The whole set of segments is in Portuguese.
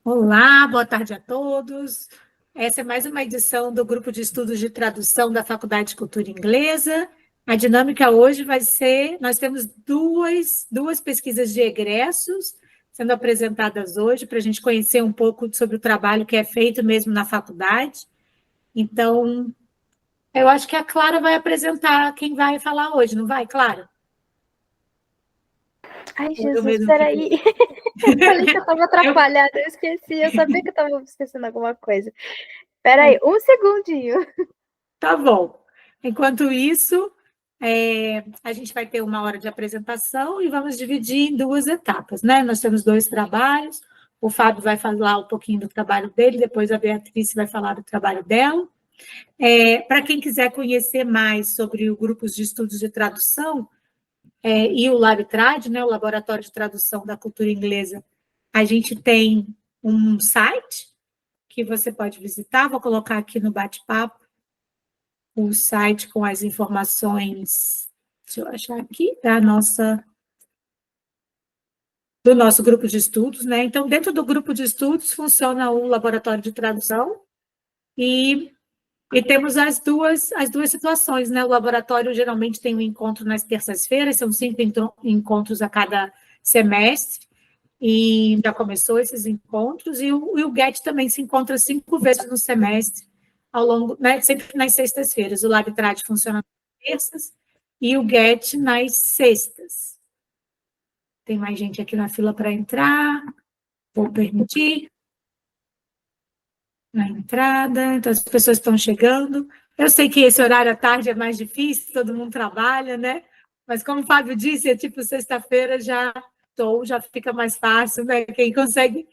Olá, boa tarde a todos. Essa é mais uma edição do Grupo de Estudos de Tradução da Faculdade de Cultura Inglesa. A dinâmica hoje vai ser, nós temos duas pesquisas de egressos sendo apresentadas hoje, para a gente conhecer um pouco sobre o trabalho que é feito mesmo na faculdade. Então, eu acho que a Clara vai apresentar quem vai falar hoje, não vai, Clara? Ai, Ou eu Jesus, mesmo que peraí. Eu falei que eu tava atrapalhada, eu esqueci. Eu sabia que eu tava esquecendo alguma coisa. Peraí, um segundinho. Tá bom. Enquanto isso, a gente vai ter 1 hora de apresentação e vamos dividir em 2 etapas, né? Nós temos 2 trabalhos. O Fábio vai falar um pouquinho do trabalho dele, depois a Beatriz vai falar do trabalho dela. Para quem quiser conhecer mais sobre o grupos de estudos de tradução e o LabTrad, né, o Laboratório de Tradução da Cultura Inglesa, a gente tem um site que você pode visitar, vou colocar aqui no bate-papo o site com as informações, deixa eu achar aqui, do nosso grupo de estudos, né? Então, dentro do grupo de estudos funciona o laboratório de tradução e temos as duas situações, né? O laboratório geralmente tem um encontro nas terças-feiras, são 5 encontros a cada semestre, e já começou esses encontros, e o GET também se encontra 5 vezes no semestre, ao longo, né, sempre nas sextas-feiras. O LabTrad funciona nas terças e o GET nas sextas. Tem mais gente aqui na fila para entrar, vou permitir na entrada, então as pessoas estão chegando. Eu sei que esse horário à tarde é mais difícil, todo mundo trabalha, né? Mas como o Fábio disse, é tipo sexta-feira já fica mais fácil, né? Quem consegue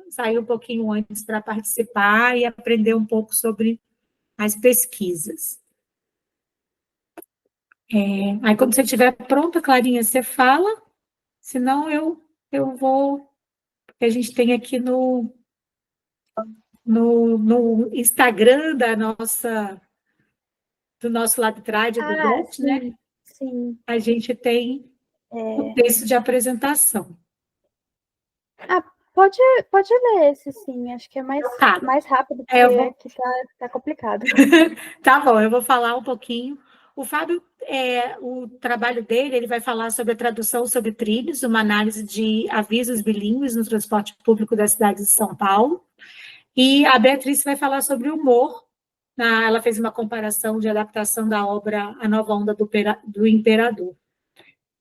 sair um pouquinho antes para participar e aprender um pouco sobre as pesquisas. Aí, quando você estiver pronta, Clarinha, você fala, senão eu vou. A gente tem aqui no Instagram do nosso LabTrad, do GET, né? Sim. A gente tem o texto de apresentação. Ah, pode ler esse, sim. Acho que é mais rápido, porque aqui tá complicado. Tá bom, eu vou falar um pouquinho. O Fábio, o trabalho dele, ele vai falar sobre a tradução sobre trilhos, uma análise de avisos bilíngues no transporte público da cidade de São Paulo. E a Beatriz vai falar sobre humor. Ela fez uma comparação de adaptação da obra A Nova Onda do Imperador.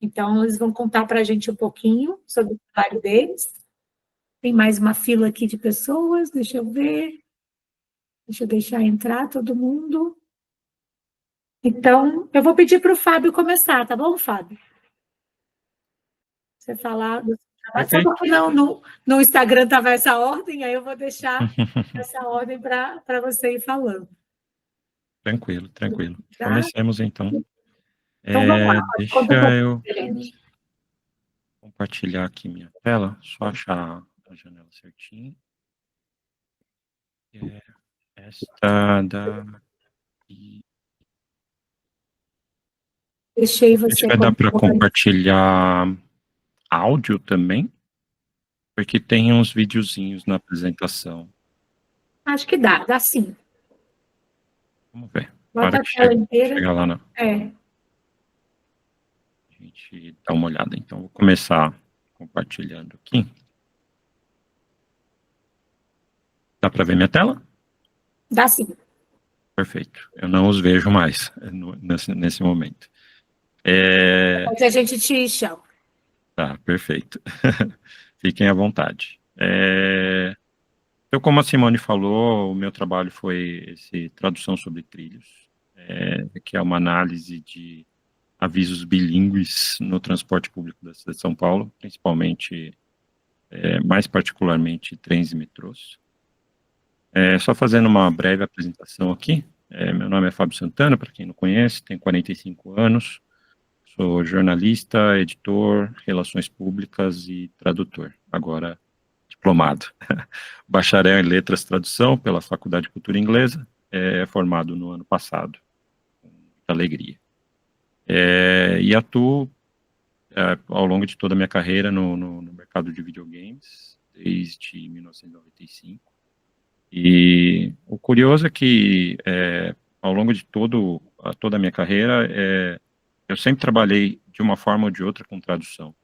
Então, eles vão contar para a gente um pouquinho sobre o trabalho deles. Tem mais uma fila aqui de pessoas, deixa eu ver. Deixa eu deixar entrar todo mundo. Então, eu vou pedir para o Fábio começar, tá bom, Fábio? Você falar do trabalho. Só porque no Instagram estava essa ordem, aí eu vou deixar essa ordem para você ir falando. Tranquilo. Tá? Comecemos, então. Então, vamos lá. Deixa eu compartilhar aqui minha tela, só achar a janela certinho. Esta daqui. Deixei você. Vai dar para compartilhar áudio também? Porque tem uns videozinhos na apresentação. Acho que dá sim. Vamos ver. Bota a tela inteira. Chegar lá, a gente dá uma olhada. Então, vou começar compartilhando aqui. Dá para ver minha tela? Dá sim. Perfeito. Eu não os vejo mais nesse momento. Depois a gente te chama. Tá, perfeito. Fiquem à vontade. Então, como a Simone falou, o meu trabalho foi tradução sobre trilhos, que é uma análise de avisos bilíngues no transporte público da cidade de São Paulo, principalmente, mais particularmente, trens e metrôs. Só fazendo uma breve apresentação aqui, meu nome é Fábio Santana, para quem não conhece, tenho 45 anos, sou jornalista, editor, relações públicas e tradutor, agora diplomado. Bacharel em Letras e Tradução pela Faculdade de Cultura Inglesa, formado no ano passado, com muita alegria. E atuo ao longo de toda a minha carreira no mercado de videogames, desde 1995. E o curioso é que, ao longo de toda a minha carreira, eu sempre trabalhei de uma forma ou de outra com tradução.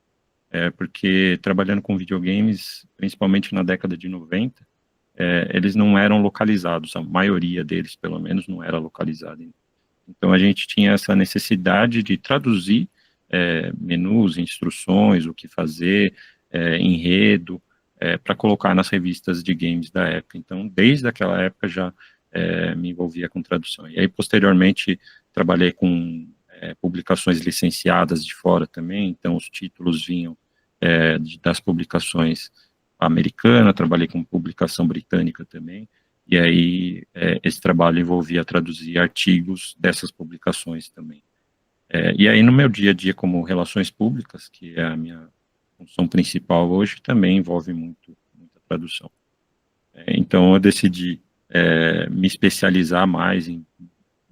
Porque trabalhando com videogames, principalmente na década de 90, eles não eram localizados, a maioria deles, pelo menos, não era localizada. Então, a gente tinha essa necessidade de traduzir menus, instruções, o que fazer, enredo, para colocar nas revistas de games da época. Então, desde aquela época já me envolvia com tradução. E aí, posteriormente, trabalhei com publicações licenciadas de fora também, então os títulos vinham das publicações americanas, trabalhei com publicação britânica também, e aí esse trabalho envolvia traduzir artigos dessas publicações também. E aí no meu dia a dia como relações públicas, que é a minha função principal hoje, também envolve muita tradução. Então eu decidi me especializar mais e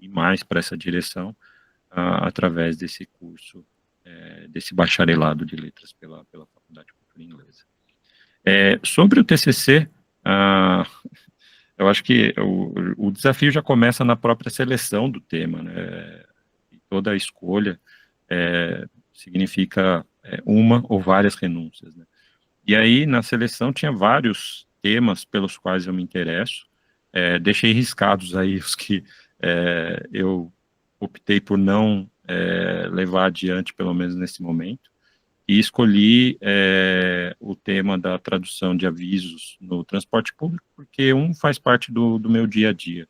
mais para essa direção, através desse curso, desse bacharelado de letras pela Faculdade de Cultura Inglesa. Sobre o TCC, eu acho que o desafio já começa na própria seleção do tema, né? E toda a escolha significa uma ou várias renúncias, né? E aí, na seleção, tinha vários temas pelos quais eu me interesso, deixei riscados aí os que eu optei por não levar adiante, pelo menos nesse momento, e escolhi o tema da tradução de avisos no transporte público, porque faz parte do meu dia a dia.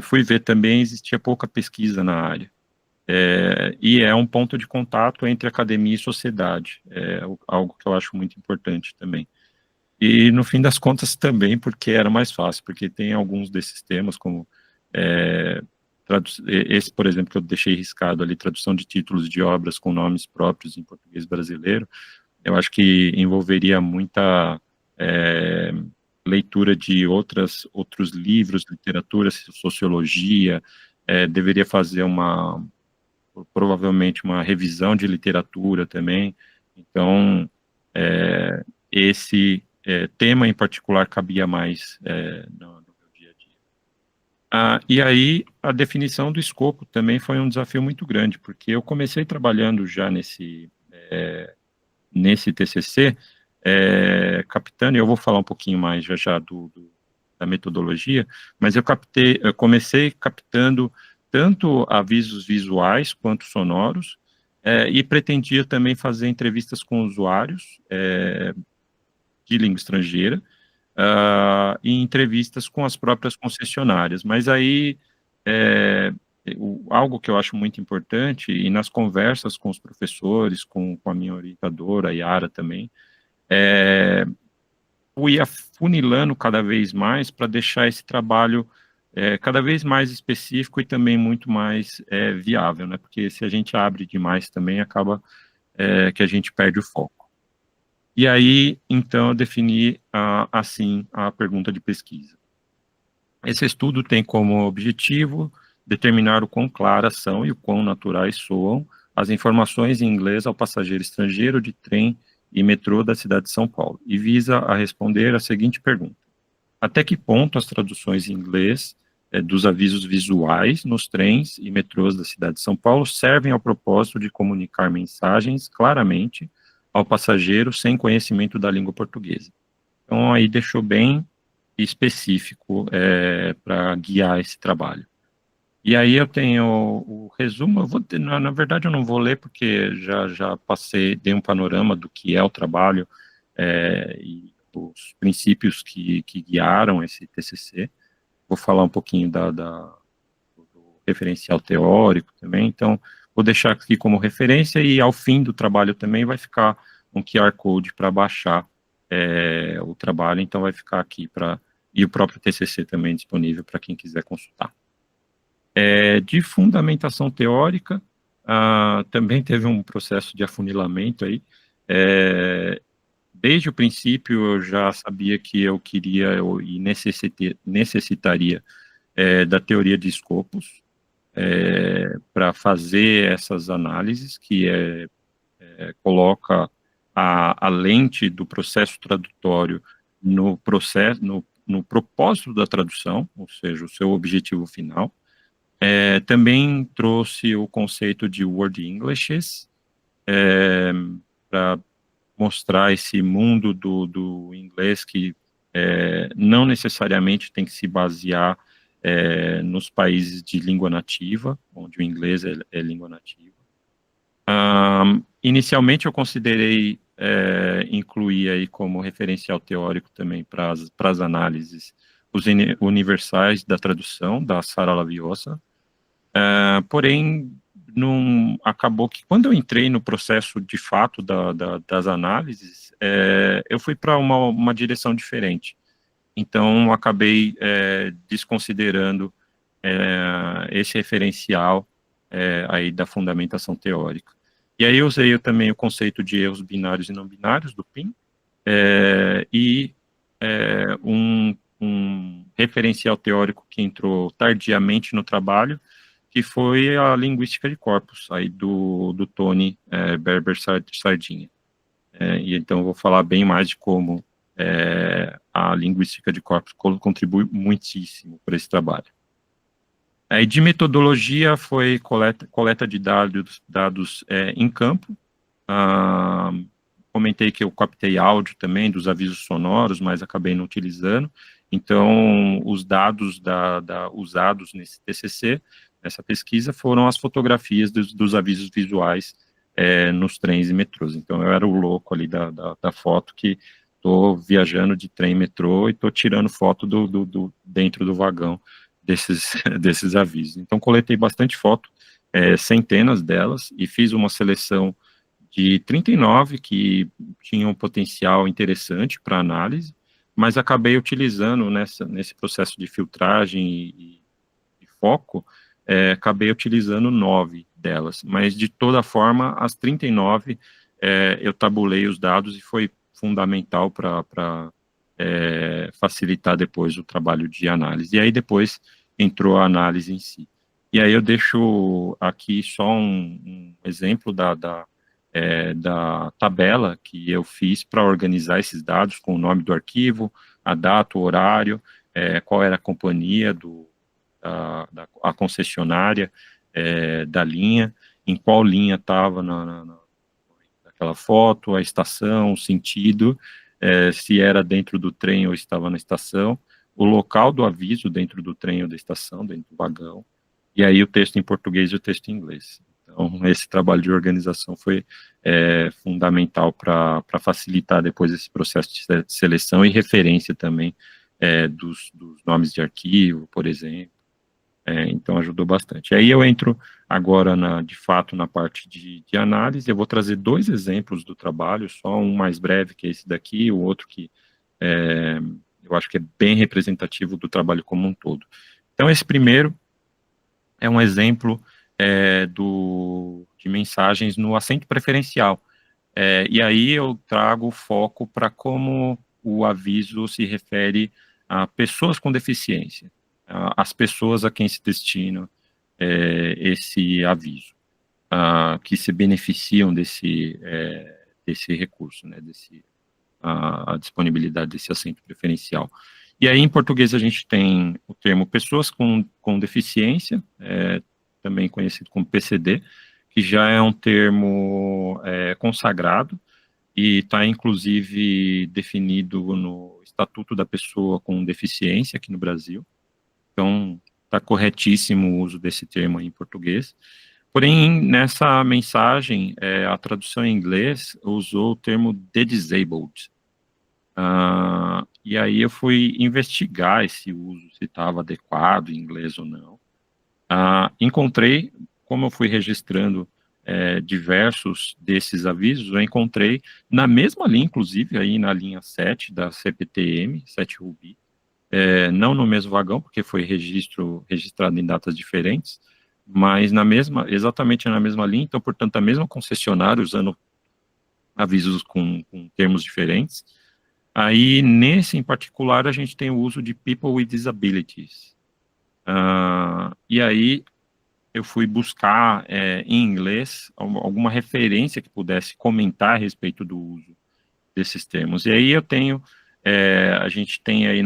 Fui ver também, existia pouca pesquisa na área, e é um ponto de contato entre academia e sociedade, algo que eu acho muito importante também. E, no fim das contas, também porque era mais fácil, porque tem alguns desses temas, como esse, por exemplo, que eu deixei riscado ali, tradução de títulos de obras com nomes próprios em português brasileiro, eu acho que envolveria muita leitura de outros livros, literatura, sociologia, deveria fazer provavelmente uma revisão de literatura também. Então, esse tema em particular cabia mais no meu dia a dia. E aí, a definição do escopo também foi um desafio muito grande, porque eu comecei trabalhando já nesse TCC, captando, e eu vou falar um pouquinho mais já da metodologia, mas eu comecei captando tanto avisos visuais quanto sonoros, e pretendia também fazer entrevistas com usuários de língua estrangeira, e entrevistas com as próprias concessionárias. Mas aí, algo que eu acho muito importante, e nas conversas com os professores, com a minha orientadora, a Yara também, fui afunilando cada vez mais para deixar esse trabalho cada vez mais específico e também muito mais viável, né? Porque se a gente abre demais também, acaba que a gente perde o foco. E aí, então, eu defini assim a pergunta de pesquisa. Esse estudo tem como objetivo determinar o quão claras são e o quão naturais soam as informações em inglês ao passageiro estrangeiro de trem e metrô da cidade de São Paulo, e visa a responder a seguinte pergunta: até que ponto as traduções em inglês dos avisos visuais nos trens e metrôs da cidade de São Paulo servem ao propósito de comunicar mensagens claramente ao passageiro sem conhecimento da língua portuguesa? Então, aí deixou bem específico para guiar esse trabalho. E aí eu tenho o resumo, na verdade eu não vou ler, porque já passei, dei um panorama do que é o trabalho e os princípios que guiaram esse TCC. Vou falar um pouquinho do referencial teórico também, então vou deixar aqui como referência, e ao fim do trabalho também vai ficar um QR Code para baixar o trabalho, então vai ficar aqui e o próprio TCC também disponível para quem quiser consultar. De fundamentação teórica, também teve um processo de afunilamento aí. Desde o princípio eu já sabia que eu queria e necessitaria da teoria de escopos para fazer essas análises, que coloca a lente do processo tradutório no propósito da tradução, ou seja, o seu objetivo final. Também trouxe o conceito de Word Englishes, para mostrar esse mundo do inglês que não necessariamente tem que se basear nos países de língua nativa, onde o inglês é língua nativa. Inicialmente eu considerei incluir aí como referencial teórico também para as análises os universais da tradução, da Sara Laviosa, porém acabou que quando eu entrei no processo de fato das análises, eu fui para uma direção diferente. Então, acabei desconsiderando esse referencial aí da fundamentação teórica. E aí eu usei também o conceito de erros binários e não binários, do PIN, e um referencial teórico que entrou tardiamente no trabalho, que foi a linguística de corpos, aí do Tony Berber Sardinha. E então eu vou falar bem mais de como a linguística de corpos contribui muitíssimo para esse trabalho. Aí de metodologia foi coleta de dados em campo. Comentei que eu captei áudio também dos avisos sonoros, mas acabei não utilizando. Então, os dados usados nesse TCC, nessa pesquisa, foram as fotografias dos avisos visuais nos trens e metrôs. Então, eu era o louco ali da foto que estou viajando de trem e metrô e estou tirando foto dentro do vagão desses avisos. Então, coletei bastante foto, centenas delas, e fiz uma seleção de 39 que tinham um potencial interessante para análise, mas acabei utilizando nesse processo de filtragem e foco, acabei utilizando 9 delas, mas de toda forma, as 39 eu tabulei os dados e foi fundamental para facilitar depois o trabalho de análise. E aí depois entrou a análise em si. E aí eu deixo aqui só um exemplo da tabela que eu fiz para organizar esses dados com o nome do arquivo, a data, o horário, qual era a companhia, a concessionária da linha, em qual linha estava naquela foto, a estação, o sentido, se era dentro do trem ou estava na estação, o local do aviso dentro do trem ou da estação, dentro do vagão, e aí o texto em português e o texto em inglês. Então, esse trabalho de organização foi fundamental para facilitar depois esse processo de seleção e referência também dos nomes de arquivo, por exemplo. Então, ajudou bastante. Aí eu entro agora, de fato, na parte de análise. Eu vou trazer 2 exemplos do trabalho, só um mais breve, que é esse daqui, e o outro que eu acho que é bem representativo do trabalho como um todo. Então, esse primeiro é um exemplo de mensagens no assento preferencial. E aí eu trago foco para como o aviso se refere a pessoas com deficiência, as pessoas a quem se destina esse aviso, que se beneficiam desse recurso, né, a disponibilidade desse assento preferencial. E aí, em português, a gente tem o termo pessoas com deficiência, também conhecido como PCD, que já é um termo consagrado e está, inclusive, definido no Estatuto da Pessoa com Deficiência aqui no Brasil. Então, está corretíssimo o uso desse termo aí em português. Porém, nessa mensagem, a tradução em inglês usou o termo The Disabled. E aí eu fui investigar esse uso, se estava adequado em inglês ou não. Encontrei, como eu fui registrando diversos desses avisos, eu encontrei na mesma linha, inclusive, aí na linha 7 da CPTM, 7 Ruby, não no mesmo vagão, porque foi registrado em datas diferentes, mas exatamente na mesma linha, então, portanto, a mesma concessionária, usando avisos com termos diferentes. Aí, nesse em particular, a gente tem o uso de people with disabilities. E aí, eu fui buscar em inglês alguma referência que pudesse comentar a respeito do uso desses termos. E aí a gente tem aí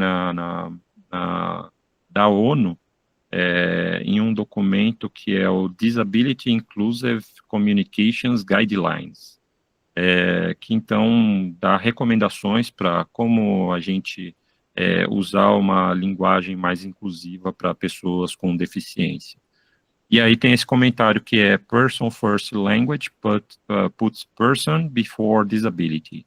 da ONU, em um documento que é o Disability Inclusive Communications Guidelines, que então dá recomendações para como a gente usar uma linguagem mais inclusiva para pessoas com deficiência. E aí tem esse comentário que é Person First Language puts person before disability.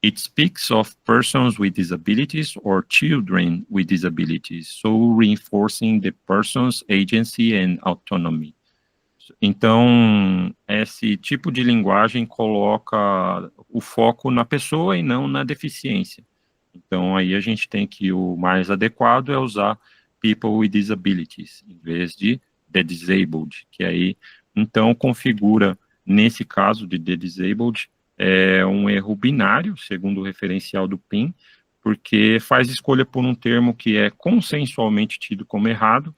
It speaks of persons with disabilities or children with disabilities, so reinforcing the person's agency and autonomy. Então, esse tipo de linguagem coloca o foco na pessoa e não na deficiência. Então, aí a gente tem que o mais adequado é usar people with disabilities, em vez de the disabled, que aí, então, configura, nesse caso de the disabled, um erro binário, segundo o referencial do PIN, porque faz escolha por um termo que é consensualmente tido como errado,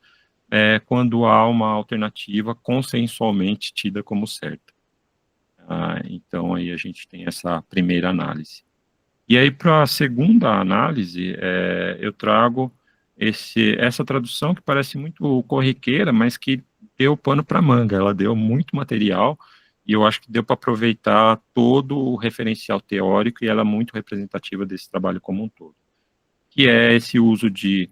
quando há uma alternativa consensualmente tida como certa. Então, aí a gente tem essa primeira análise. E aí, para a segunda análise, eu trago essa tradução que parece muito corriqueira, mas que deu pano para manga, ela deu muito material, e eu acho que deu para aproveitar todo o referencial teórico, e ela é muito representativa desse trabalho como um todo. Que é esse uso de,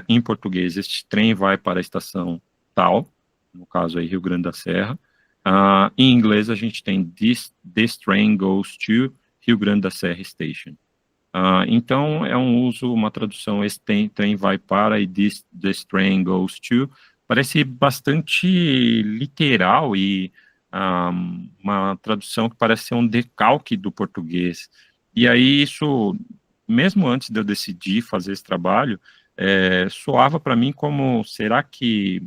em português, este trem vai para a estação tal, no caso aí Rio Grande da Serra. Em inglês a gente tem this train goes to Rio Grande da Serra Station. Então é uma tradução, esse trem vai para e this train goes to, parece bastante literal e uma tradução que parece ser um decalque do português. E aí isso, mesmo antes de eu decidir fazer esse trabalho, soava para mim como, será que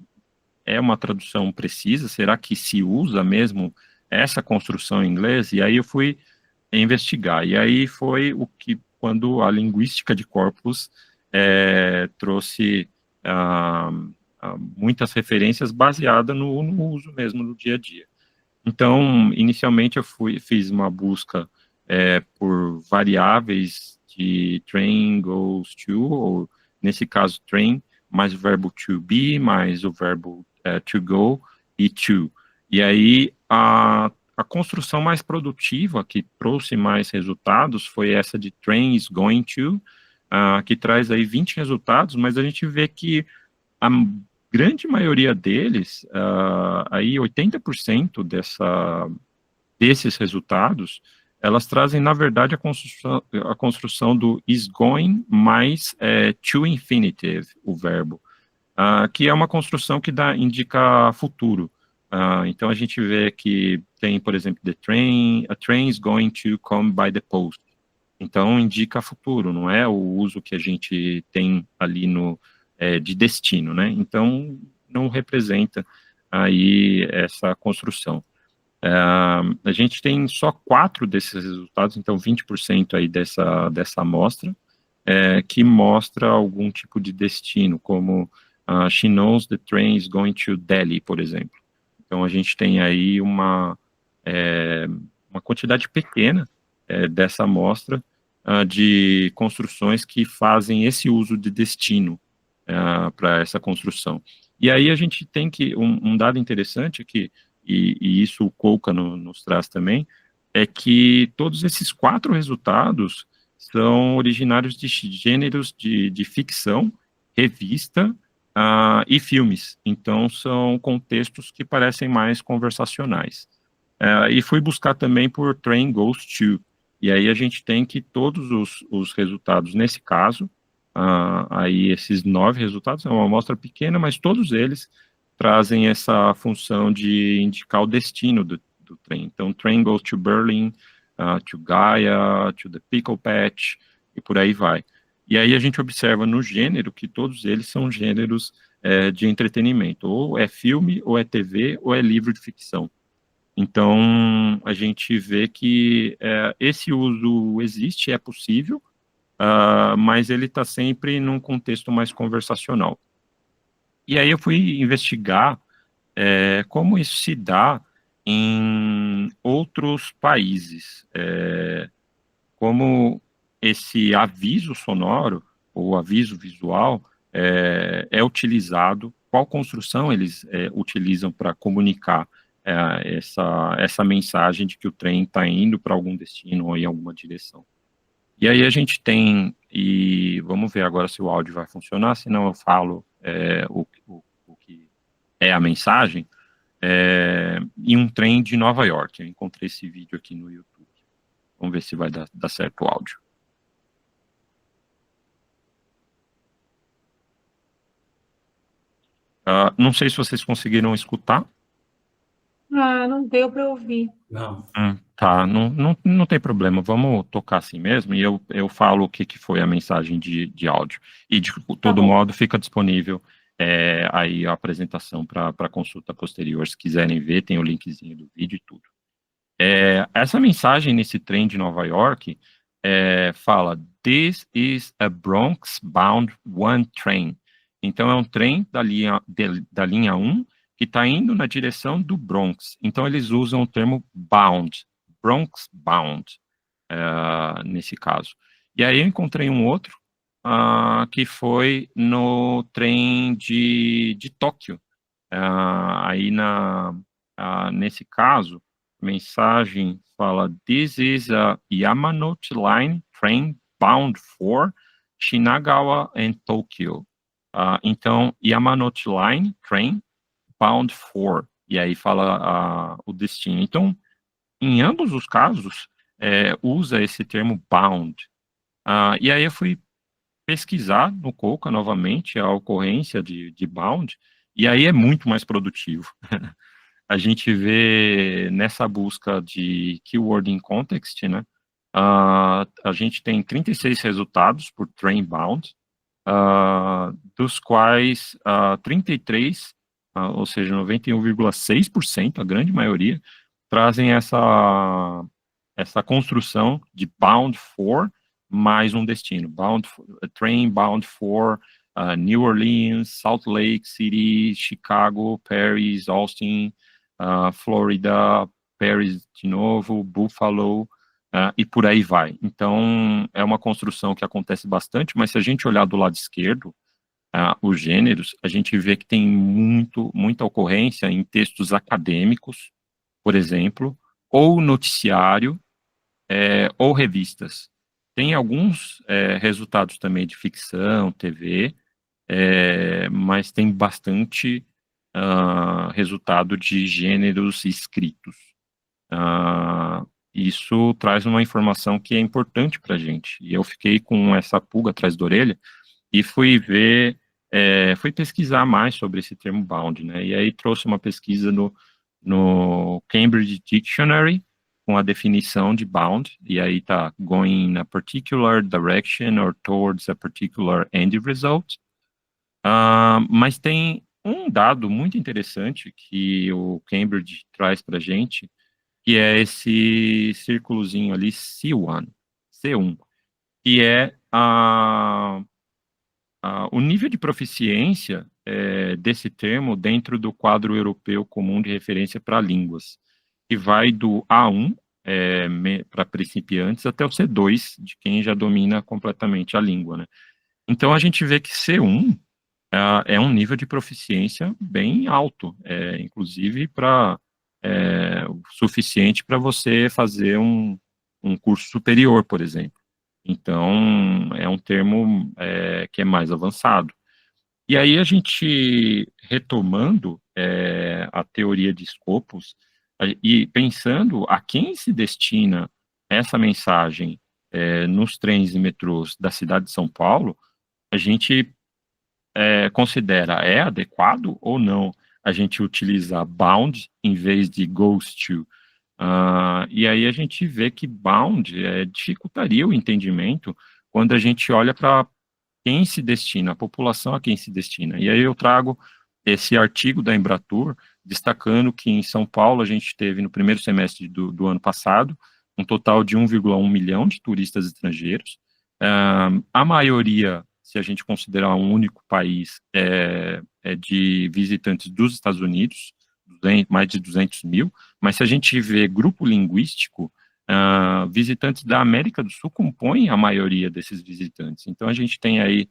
é uma tradução precisa? Será que se usa mesmo essa construção em inglês? E aí eu fui investigar. E aí foi quando a linguística de corpus trouxe muitas referências baseadas no uso mesmo no dia a dia. Então, inicialmente eu fiz uma busca por variáveis de train goes to, ou nesse caso train, mais o verbo to be, mais o verbo to go e to. E aí a construção mais produtiva, que trouxe mais resultados, foi essa de train is going to, que traz aí 20 resultados, mas a gente vê que a grande maioria deles, aí 80% desses resultados, elas trazem, na verdade, a construção do is going mais to infinitive, o verbo, que é uma construção que indica futuro. Então, a gente vê que tem, por exemplo, a train is going to come by the post. Então, indica futuro, não é o uso que a gente tem ali de destino, né? Então, não representa aí essa construção. A gente tem só 4 desses resultados, então 20% aí dessa amostra, que mostra algum tipo de destino, como she knows the train is going to Delhi, por exemplo. Então, a gente tem aí uma quantidade pequena dessa amostra de construções que fazem esse uso de destino para essa construção. E aí a gente tem um dado interessante e isso o Kouka nos traz também, é que todos esses 4 resultados são originários de gêneros de ficção, revista e filmes. Então, são contextos que parecem mais conversacionais. E fui buscar também por Train Goes To, e aí a gente tem que todos os resultados, nesse caso, aí esses 9 resultados, é uma amostra pequena, mas todos eles trazem essa função de indicar o destino do trem. Então, train goes to Berlin, to Gaia, to the Pickle Patch, e por aí vai. E aí a gente observa no gênero que todos eles são gêneros de entretenimento, ou é filme, ou é TV, ou é livro de ficção. Então, a gente vê que esse uso existe, é possível, mas ele está sempre num contexto mais conversacional. E aí eu fui investigar como isso se dá em outros países, como esse aviso sonoro ou aviso visual é utilizado, qual construção eles utilizam para comunicar essa mensagem de que o trem está indo para algum destino ou em alguma direção. E aí a gente tem, e vamos ver agora se o áudio vai funcionar, senão eu falo o que é a mensagem, em um trem de Nova York. Eu encontrei esse vídeo aqui no YouTube. Vamos ver se vai dar certo o áudio. Não sei se vocês conseguiram escutar. Não deu para ouvir. Não. Tá, não tem problema, vamos tocar assim mesmo, e eu falo o que foi a mensagem de áudio. E de todo modo fica disponível aí a apresentação para consulta posterior, se quiserem ver, tem o linkzinho do vídeo e tudo. Essa mensagem nesse trem de Nova York fala: "This is a Bronx-bound one train". Então é um trem da linha 1 que está indo na direção do Bronx. Então eles usam o termo bound, Bronx-bound, nesse caso. E aí eu encontrei um outro que foi no trem de Tóquio. Aí nesse caso, a mensagem fala: "This is a Yamanote Line train bound for Shinagawa and Tokyo". Então, Yamanote Line train bound for, e aí fala o destino. Então, em ambos os casos, usa esse termo bound. E aí eu fui pesquisar no Coca novamente a ocorrência de bound, e aí é muito mais produtivo. A gente vê nessa busca de keyword in context, né, a gente tem 36 resultados por train bound, dos quais 33, ou seja, 91,6%, a grande maioria, trazem essa construção de bound for mais um destino. Train bound for New Orleans, Salt Lake City, Chicago, Paris, Austin, Florida, Paris de novo, Buffalo, e por aí vai. Então, é uma construção que acontece bastante, mas se a gente olhar do lado esquerdo, os gêneros, a gente vê que tem muita ocorrência em textos acadêmicos, por exemplo, ou noticiário, ou revistas. Tem alguns resultados também de ficção, TV, mas tem bastante resultado de gêneros escritos. Isso traz uma informação que é importante para a gente. E eu fiquei com essa pulga atrás da orelha e fui pesquisar mais sobre esse termo bound, né? E aí trouxe uma pesquisa no Cambridge Dictionary com a definição de bound, e aí tá going in a particular direction or towards a particular end result. Mas tem um dado muito interessante que o Cambridge traz para a gente, que é esse círculozinho ali, C1, que é o nível de proficiência desse termo dentro do quadro europeu comum de referência para línguas, que vai do A1 para principiantes até o C2, de quem já domina completamente a língua, né? Então a gente vê que C1 é um nível de proficiência bem alto, inclusive o suficiente para você fazer um curso superior, por exemplo. Então, é um termo que é mais avançado. E aí, a gente, retomando a teoria de escopos, e pensando a quem se destina essa mensagem nos trens e metrôs da cidade de São Paulo, a gente considera adequado ou não a gente utilizar bound em vez de goes to. E aí a gente vê que bound dificultaria o entendimento quando a gente olha para quem se destina, a população a quem se destina. E aí eu trago esse artigo da Embratur, destacando que em São Paulo a gente teve no primeiro semestre do ano passado um total de 1,1 milhão de turistas estrangeiros. A maioria, se a gente considerar um único país, é de visitantes dos Estados Unidos, mais de 200 mil, mas se a gente vê grupo linguístico, visitantes da América do Sul compõem a maioria desses visitantes. Então, a gente tem aí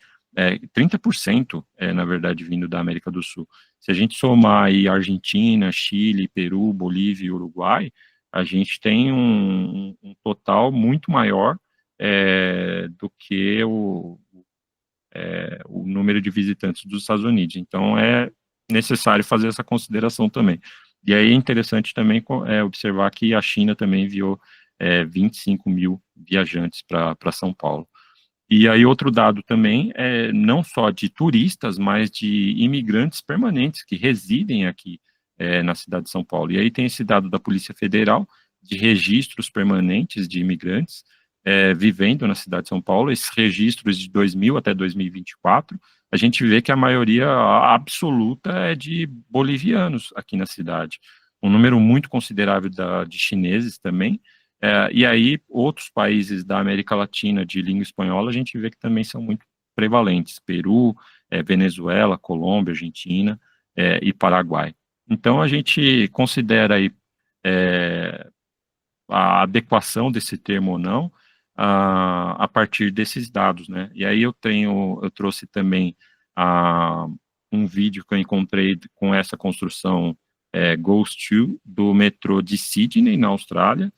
30%, na verdade, vindo da América do Sul. Se a gente somar aí Argentina, Chile, Peru, Bolívia e Uruguai, a gente tem um total muito maior do que o número de visitantes dos Estados Unidos. Então, é necessário fazer essa consideração também. E aí é interessante também observar que a China também enviou 25 mil viajantes para São Paulo. E aí outro dado também não só de turistas, mas de imigrantes permanentes que residem aqui na cidade de São Paulo. E aí tem esse dado da Polícia Federal de registros permanentes de imigrantes vivendo na cidade de São Paulo. Esses registros de 2000 até 2024, a gente vê que a maioria absoluta é de bolivianos aqui na cidade. Um número muito considerável de chineses também. E aí, outros países da América Latina de língua espanhola, a gente vê que também são muito prevalentes. Peru, Venezuela, Colômbia, Argentina e Paraguai. Então, a gente considera aí a adequação desse termo ou não a partir desses dados, né? E aí eu trouxe também um vídeo que eu encontrei com essa construção Goes To, do metrô de Sydney, na Austrália,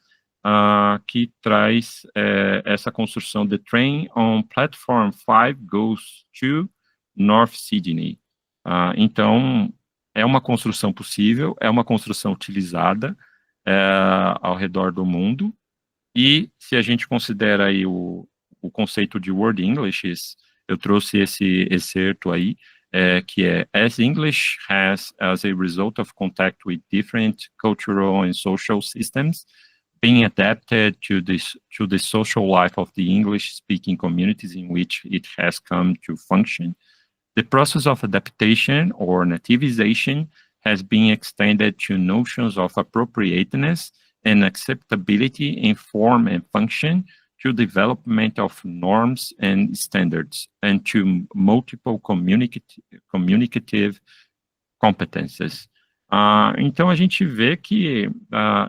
que traz essa construção The Train on Platform 5 Goes to North Sydney. Então, é uma construção possível, é uma construção utilizada ao redor do mundo, e se a gente considera aí o conceito de World English, eu trouxe esse excerto aí, que é as English has, as a result of contact with different cultural and social systems, being adapted to the social life of the English-speaking communities in which it has come to function. The process of adaptation or nativization has been extended to notions of appropriateness and acceptability in form and function, to development of norms and standards, and to multiple communicative competences. Então, a gente vê que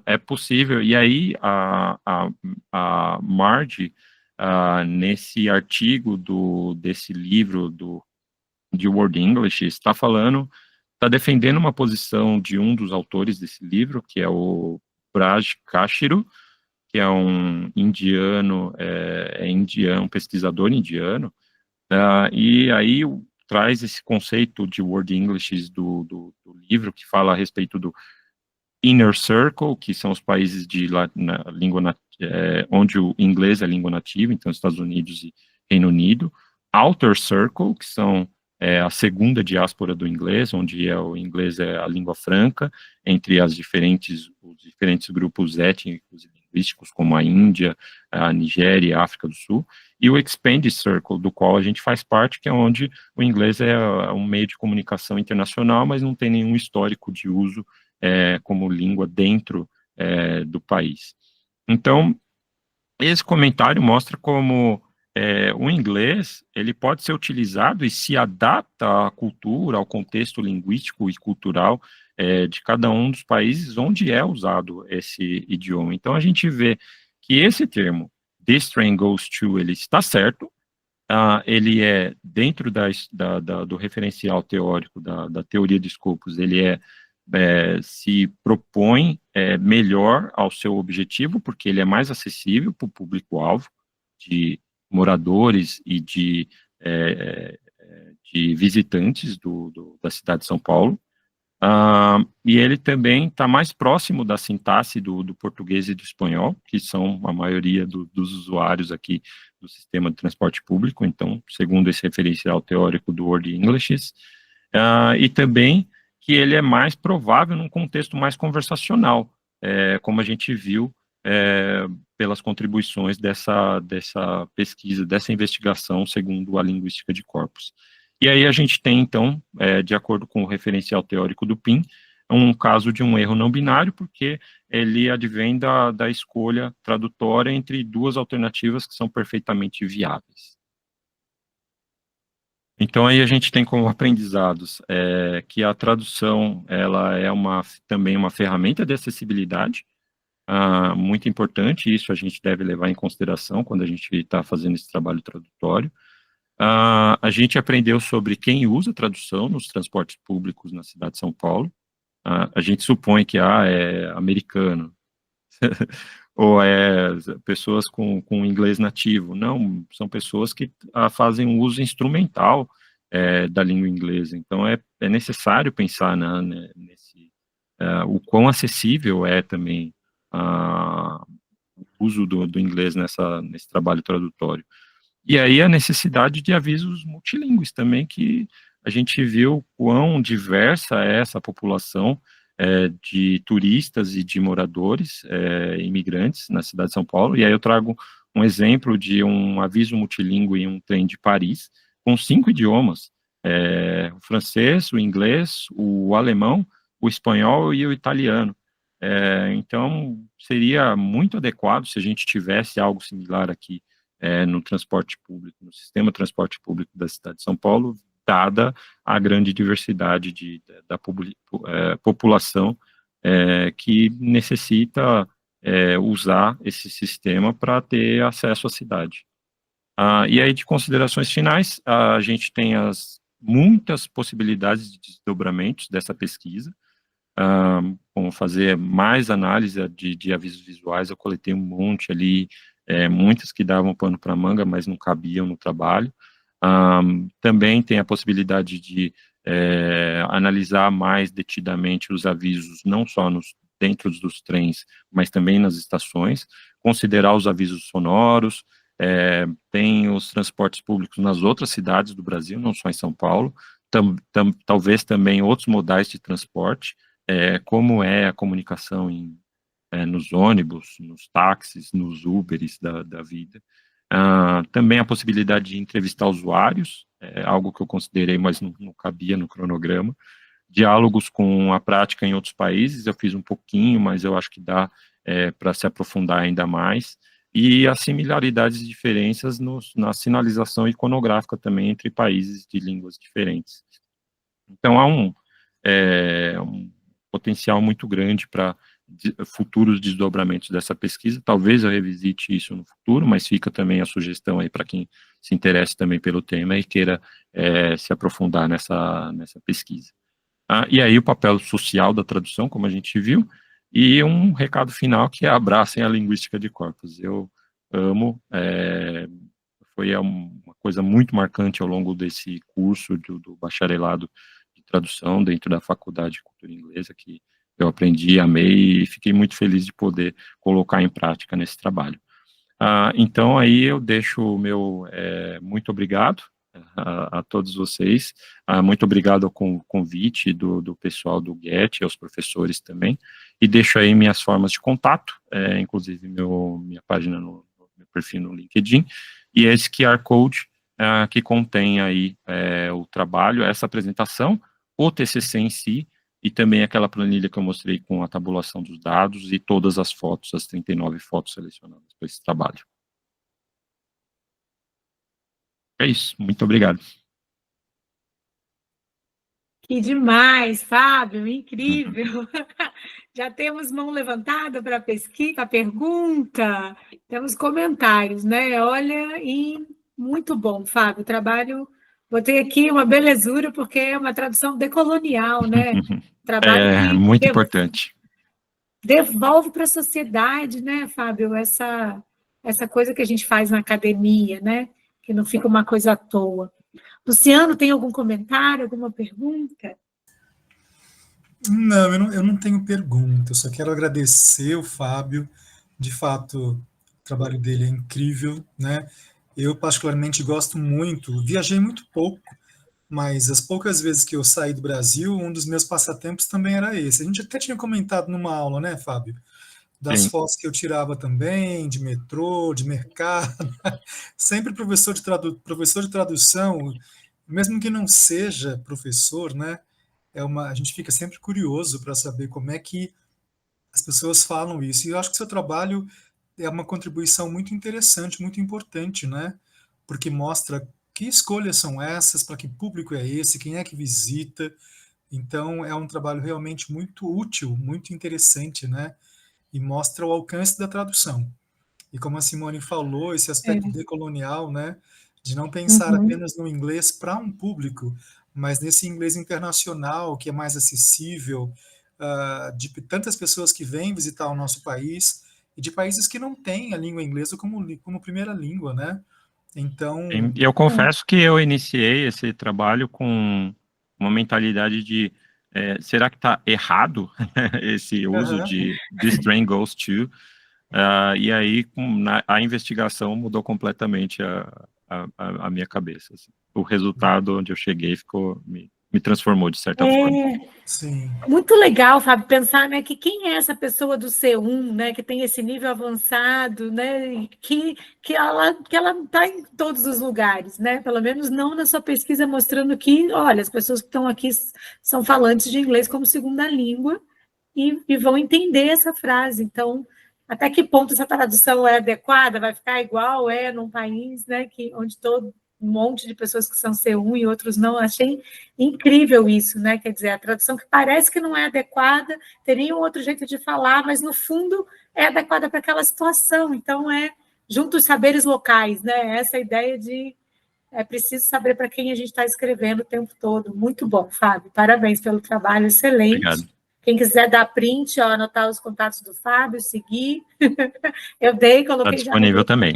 é possível, e aí a Marge, nesse artigo desse livro de World English, está defendendo uma posição de um dos autores desse livro, que é o Braj Kashiru, que é um indiano, um pesquisador indiano, e aí traz esse conceito de World English do livro, que fala a respeito do Inner Circle, que são os países onde o inglês é língua nativa, então Estados Unidos e Reino Unido. Outer Circle, que são a segunda diáspora do inglês, onde o inglês é a língua franca, entre os diferentes grupos étnicos e linguísticos, como a Índia, a Nigéria e a África do Sul, e o Expanded Circle, do qual a gente faz parte, que é onde o inglês é um meio de comunicação internacional, mas não tem nenhum histórico de uso como língua dentro do país. Então, esse comentário mostra como o inglês, ele pode ser utilizado e se adapta à cultura, ao contexto linguístico e cultural de cada um dos países onde é usado esse idioma. Então, a gente vê que esse termo, this train goes to, ele está certo, ele é dentro do referencial teórico, da teoria de escopos, ele se propõe melhor ao seu objetivo, porque ele é mais acessível para o público-alvo de moradores e de visitantes da cidade de São Paulo, e ele também está mais próximo da sintaxe do português e do espanhol, que são a maioria dos usuários aqui do sistema de transporte público, então, segundo esse referencial teórico do World English, e também que ele é mais provável num contexto mais conversacional, como a gente viu pelas contribuições dessa pesquisa, dessa investigação, segundo a linguística de corpos. E aí a gente tem, então, de acordo com o referencial teórico do PIN, um caso de um erro não binário, porque ele advém da escolha tradutória entre duas alternativas que são perfeitamente viáveis. Então, aí a gente tem como aprendizados que a tradução ela é também uma ferramenta de acessibilidade, muito importante, isso a gente deve levar em consideração quando a gente está fazendo esse trabalho tradutório. A gente aprendeu sobre quem usa tradução nos transportes públicos na cidade de São Paulo. A gente supõe que é americano, ou pessoas com inglês nativo. Não, são pessoas que fazem um uso instrumental da língua inglesa. Então, é necessário pensar nesse, o quão acessível é também o uso do inglês nesse trabalho tradutório. E aí a necessidade de avisos multilingües também, que a gente viu quão diversa é essa população de turistas e de moradores, imigrantes na cidade de São Paulo. E aí eu trago um exemplo de um aviso multilingüe em um trem de Paris, com 5 idiomas, o francês, o inglês, o alemão, o espanhol e o italiano. Então, seria muito adequado se a gente tivesse algo similar aqui no transporte público, no sistema de transporte público da cidade de São Paulo, dada a grande diversidade da população que necessita usar esse sistema para ter acesso à cidade. E aí, de considerações finais, a gente tem muitas possibilidades de desdobramentos dessa pesquisa, como fazer mais análise de avisos visuais. Eu coletei um monte ali, muitas que davam pano para manga, mas não cabiam no trabalho. Também tem a possibilidade de analisar mais detidamente os avisos, não só dentro dos trens, mas também nas estações, considerar os avisos sonoros. Tem os transportes públicos nas outras cidades do Brasil, não só em São Paulo, talvez também outros modais de transporte, como é a comunicação nos ônibus, nos táxis, nos Uberes da vida. Também a possibilidade de entrevistar usuários, algo que eu considerei, mas não cabia no cronograma. Diálogos com a prática em outros países, eu fiz um pouquinho, mas eu acho que dá para se aprofundar ainda mais. E as similaridades e diferenças na sinalização iconográfica também entre países de línguas diferentes. Então, há um potencial muito grande para futuros desdobramentos dessa pesquisa. Talvez eu revisite isso no futuro, mas fica também a sugestão aí para quem se interesse também pelo tema e queira se aprofundar nessa pesquisa. E aí o papel social da tradução, como a gente viu, e um recado final que é abracem a linguística de corpos. Eu amo, foi uma coisa muito marcante ao longo desse curso do bacharelado de tradução dentro da Faculdade de Cultura Inglesa, que eu aprendi, amei e fiquei muito feliz de poder colocar em prática nesse trabalho. Então, aí eu deixo o meu muito obrigado a todos vocês, muito obrigado ao convite do pessoal do GET, aos professores também, e deixo aí minhas formas de contato, inclusive minha página meu perfil no LinkedIn, e esse QR Code que contém aí o trabalho, essa apresentação, o TCC em si, e também aquela planilha que eu mostrei com a tabulação dos dados e todas as fotos, as 39 fotos selecionadas para esse trabalho. É isso, muito obrigado. Que demais, Fábio, incrível. Já temos mão levantada para pesquisa, para pergunta, temos comentários, né? Olha, e muito bom, Fábio, o trabalho, botei aqui uma belezura, porque é uma tradução decolonial, né? Trabalho que muito importante. Devolve para a sociedade, né, Fábio, essa coisa que a gente faz na academia, né? Que não fica uma coisa à toa. Luciano, tem algum comentário, alguma pergunta? Não, eu não tenho pergunta, eu só quero agradecer o Fábio, de fato, o trabalho dele é incrível, né? Eu particularmente gosto muito, viajei muito pouco, mas as poucas vezes que eu saí do Brasil, um dos meus passatempos também era esse. A gente até tinha comentado numa aula, né, Fábio? Das Sim. fotos que eu tirava também, de metrô, de mercado, sempre professor de tradução, mesmo que não seja professor, né? A gente fica sempre curioso para saber como é que as pessoas falam isso. E eu acho que o seu trabalho é uma contribuição muito interessante, muito importante, né? Porque mostra que escolhas são essas, para que público é esse, quem é que visita. Então, é um trabalho realmente muito útil, muito interessante, né? E mostra o alcance da tradução. E como a Simone falou, esse aspecto É. decolonial, né? De não pensar Uhum. apenas no inglês para um público, mas nesse inglês internacional, que é mais acessível, de tantas pessoas que vêm visitar o nosso país, e de países que não têm a língua inglesa como primeira língua, né? Então, E eu confesso que eu iniciei esse trabalho com uma mentalidade de será que está errado esse uso aham, de this train goes to? E aí a investigação mudou completamente a minha cabeça. Assim. O resultado onde eu cheguei me transformou de certa forma. É sim, muito legal, Fábio, pensar, né, que quem é essa pessoa do C1, né, que tem esse nível avançado, né, e que ela está em todos os lugares, né, pelo menos não na sua pesquisa mostrando que, olha, as pessoas que estão aqui são falantes de inglês como segunda língua e vão entender essa frase. Então, até que ponto essa tradução é adequada? Vai ficar igual é num país, né, onde todo um monte de pessoas que são C1 e outros não. Achei incrível isso, né? Quer dizer, a tradução que parece que não é adequada, teria um outro jeito de falar, mas no fundo é adequada para aquela situação. Então, junto os saberes locais, né? Essa ideia de é preciso saber para quem a gente está escrevendo o tempo todo. Muito bom, Fábio. Parabéns pelo trabalho, excelente. Obrigado. Quem quiser dar print, ó, anotar os contatos do Fábio, seguir. Eu Está coloquei já no disponível grupo. também.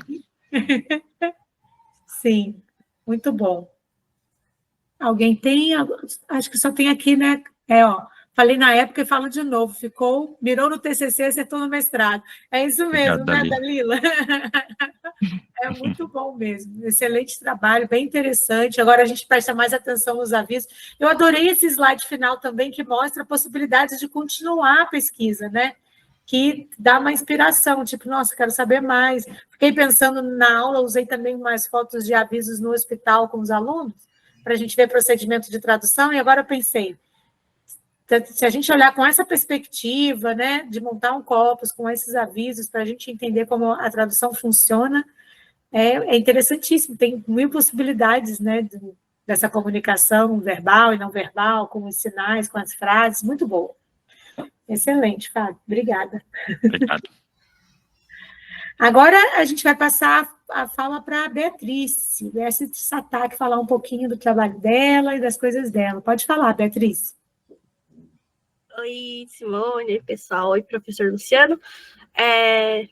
Sim, muito bom. Alguém tem? Acho que só tem aqui, né? Ó, falei na época e falo de novo. Mirou no TCC, acertou no mestrado. É isso Obrigado, mesmo, né, Dalila. Dalila? É muito bom mesmo. Excelente trabalho, bem interessante. Agora a gente presta mais atenção nos avisos. Eu adorei esse slide final também, que mostra possibilidades de continuar a pesquisa, né? Que dá uma inspiração, tipo, nossa, quero saber mais. Fiquei pensando na aula, usei também umas fotos de avisos no hospital com os alunos, para a gente ver procedimento de tradução, e agora eu pensei, se a gente olhar com essa perspectiva, né, de montar um corpus com esses avisos, para a gente entender como a tradução funciona, é interessantíssimo, tem mil possibilidades, né, dessa comunicação verbal e não verbal, com os sinais, com as frases, muito boa. Excelente, Fábio, obrigada. Obrigado. Agora a gente vai passar a fala para a Beatriz Satak, falar um pouquinho do trabalho dela e das coisas dela. Pode falar, Beatriz. Oi, Simone, pessoal. Oi, professor Luciano.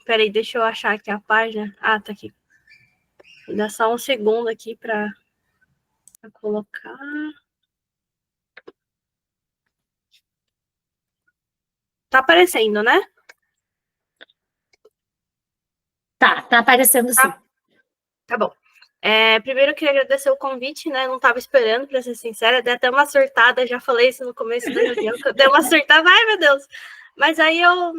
Peraí, deixa eu achar aqui a página. Ah, tá aqui. Vou dar só um segundo aqui para colocar. Tá aparecendo, né? Tá aparecendo sim. Tá bom. Primeiro eu queria agradecer o convite, né? Não estava esperando, para ser sincera, dei até uma surtada, já falei isso no começo da reunião, que eu dei uma surtada, ai meu Deus! Mas aí eu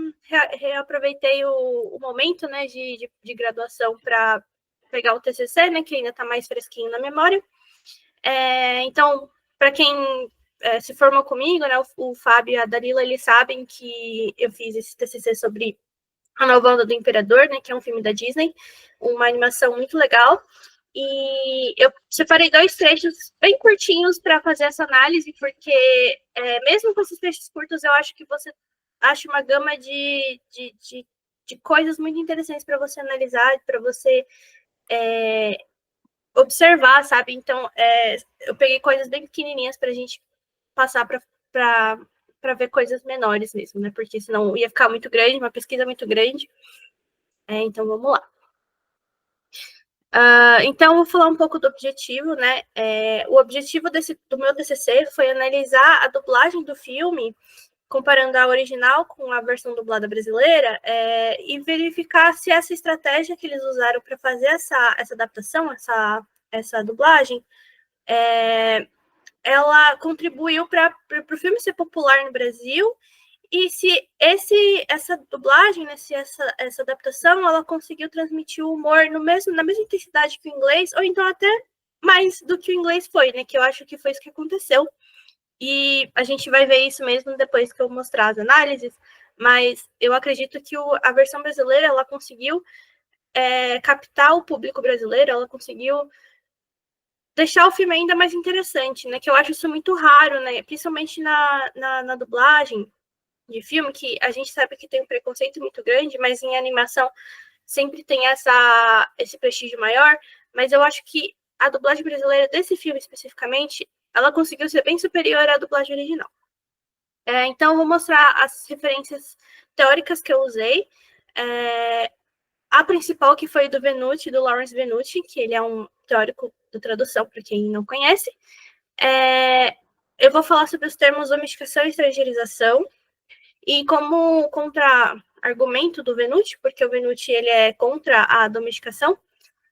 reaproveitei o momento, né, de graduação para pegar o TCC, né, que ainda está mais fresquinho na memória. Então, para quem se formou comigo, né, o Fábio e a Dalila, eles sabem que eu fiz esse TCC sobre A Nova Onda do Imperador, né, que é um filme da Disney, uma animação muito legal. E eu separei 2 trechos bem curtinhos para fazer essa análise, porque mesmo com esses trechos curtos, eu acho que você acha uma gama de coisas muito interessantes para você analisar, para você observar, sabe? Então, eu peguei coisas bem pequenininhas para a gente passar para ver coisas menores mesmo, né? Porque senão ia ficar muito grande, uma pesquisa muito grande. Então, vamos lá. Então, vou falar um pouco do objetivo, né? O objetivo do meu TCC foi analisar a dublagem do filme, comparando a original com a versão dublada brasileira, e verificar se essa estratégia que eles usaram para fazer essa adaptação, essa dublagem, ela contribuiu para o filme ser popular no Brasil, e se essa dublagem, né, se essa adaptação, ela conseguiu transmitir o humor na mesma intensidade que o inglês, ou então até mais do que o inglês foi, né? Que eu acho que foi isso que aconteceu. E a gente vai ver isso mesmo depois que eu mostrar as análises, mas eu acredito que a versão brasileira, ela conseguiu captar o público brasileiro, ela conseguiu deixar o filme ainda mais interessante, né? Que eu acho isso muito raro, né? Principalmente na dublagem de filme, que a gente sabe que tem um preconceito muito grande, mas em animação sempre tem esse prestígio maior. Mas eu acho que a dublagem brasileira desse filme especificamente, ela conseguiu ser bem superior à dublagem original. Então, eu vou mostrar as referências teóricas que eu usei. A principal, que foi do Venuti, do Lawrence Venuti, que ele é um teórico de tradução, para quem não conhece. Eu vou falar sobre os termos domesticação e estrangeirização, e como contra-argumento do Venuti, porque o Venuti ele é contra a domesticação,